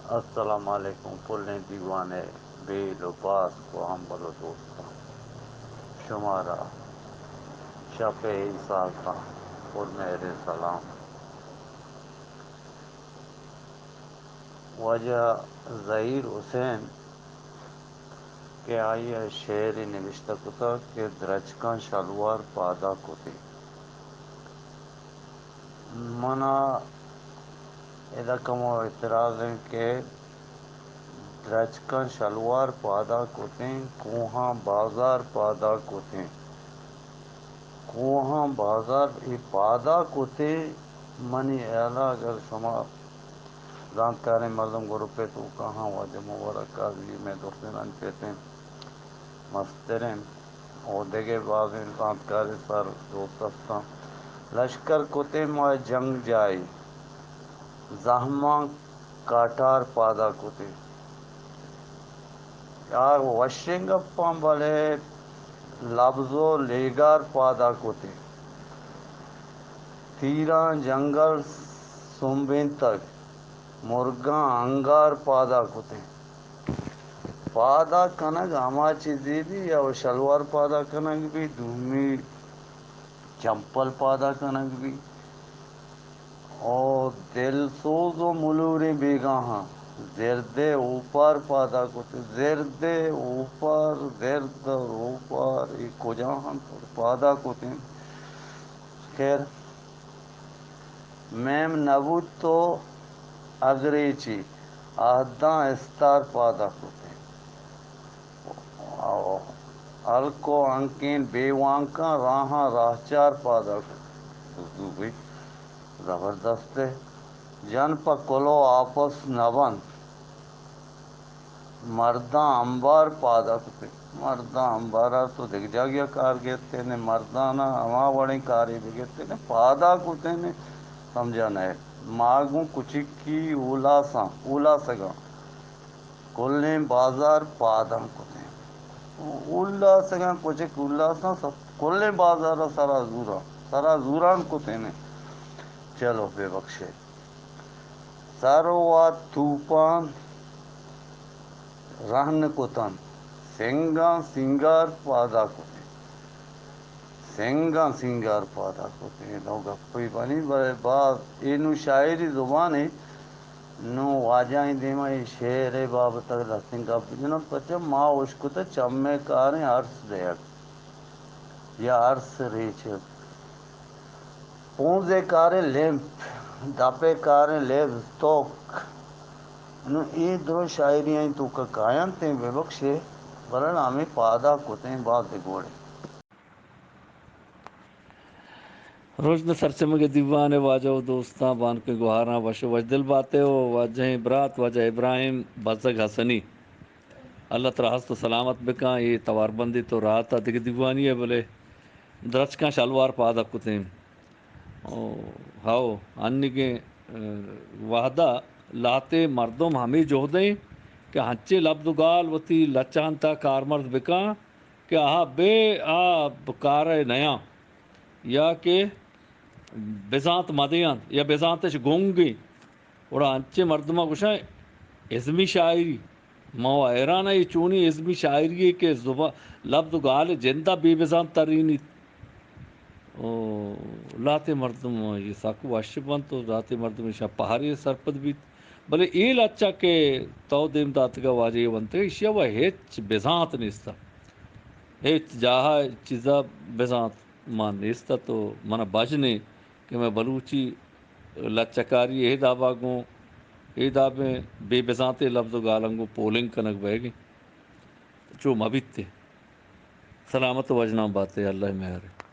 السلام علیکم پلنے دیوانے بے لباس کو ہم بلو دوستاں شمارہ شپ ساکاں پر میرے سلام وجہ ظہیر حسین کہ آئیے شعر نوشتہ کتا کہ درچکاں شلوار پادا کتے منا ادکمو اعتراض ہیں کہ درچکاں شلوار پادا کتیں کوہاں بازار پادا کتیں کوہاں بازار ای پادا کتے منی اعلیٰ اگر شما زانتکاریں مردم گروپے تو کہاں واجہ مبارک کاغذی میں دوستین انپیتیں مسترین عہدے بعض زانتکاری سر دوستستان لشکر کتے ماہ جنگ جائی زہماں کاٹار پادا کتے یار وشنگ پام والے لفظو لیگار پادا کتے تیراں جنگل سنبین تک مرگاں انگار پادا کتے پادا کنگ ہما چیزی بھی یا وہ شلوار پادا کنگ بھی دومی چمپل پادا کنگ بھی اور دل سوز و ملوری بیگاہاں زردے اوپر پادا کتے زردے اوپر زرد اوپر ای کجاہاں پادا کتے خیر میم نبود تو اگریچی آہداں استار پادا کتے الکو انکین بیوانکاں راہاں راہچار پادا کتے بھی زبردست ہے جن پا کلو آپس نبن مرداں انبار پادا کتے مرداں انبارہ تو دیکھ جا گیا کار گیتے نے مرداں ہما وڑیں کاری بھی گیتے نے پادا کتے نے سمجھانا ہے ماگوں کچکی اولا سگاں کلیں بازار پادم کتے اولا سگاں کچک اولا ساں کلیں بازار سرا زوران کتے نے چلو بے بخشے سروات طوفان رہن کتن سنگاں سنگار پادا کتے سنگاں سنگار پادا کتے نو گپی بنی بعد اینو شاعری زبان ہے نو واجائیں دیمائی شعر بابت لسنگ کا بجنو پچھا ماں اشکتا چمے کاریں عرص دیکھ یا عرص ریچھ پونزے کاریں لیمپ دپے کاریں لیو توک نو ای درو شاعری ہیں تو کا کائن تے بے بخشے ورن ہمیں پادا کتیں بعد گوڑے روشن سرچمہ کے دیوانے واجہ دوستاں بان کے گوہاراں وش وش دل باتے ہو واجہ برات واجہ ابراہیم بزگ حسنی اللہ تعالی ہست و سلامت بکاں یہ توار بندی تو رات دیکھ دیوانی ہے بولے درچکاں شلوار پادا کتیں ہاؤ ان کے وحدہ لاتے مردم ہمیں جو دیں کہ ہنچے لبد گال وتی لچانتا کارمرد بکاں کہ آہا بے کار نیاں یا کہ بزانت مدیاں یا بزانتش گونگی اوڑا ہنچے مردمہ گوشاں ازمی شاعری مو ایرانہ یہ چونی ازمی شاعری کے لفظ گال جندہ بے بزانت ترینی لاتے مردم یہ ساکو واشی بند تو لاتے مردم شاہ پہاری سرپد بھی بلے ایل اچھا کہ تو دیم داتگا واجہ بنتے اشیا وہ ہیچ بزانت نیستا ہیچ جاہا چیزا بزانت مان نیستا تو منا بجنے کہ میں بلوچی لچکاری اے دابا گوں اے دابیں بے بزانتے لفظ گالنگو پولنگ کنک بہ گی چو مبیت تے سلامت وجنام باتیں اللہ مہر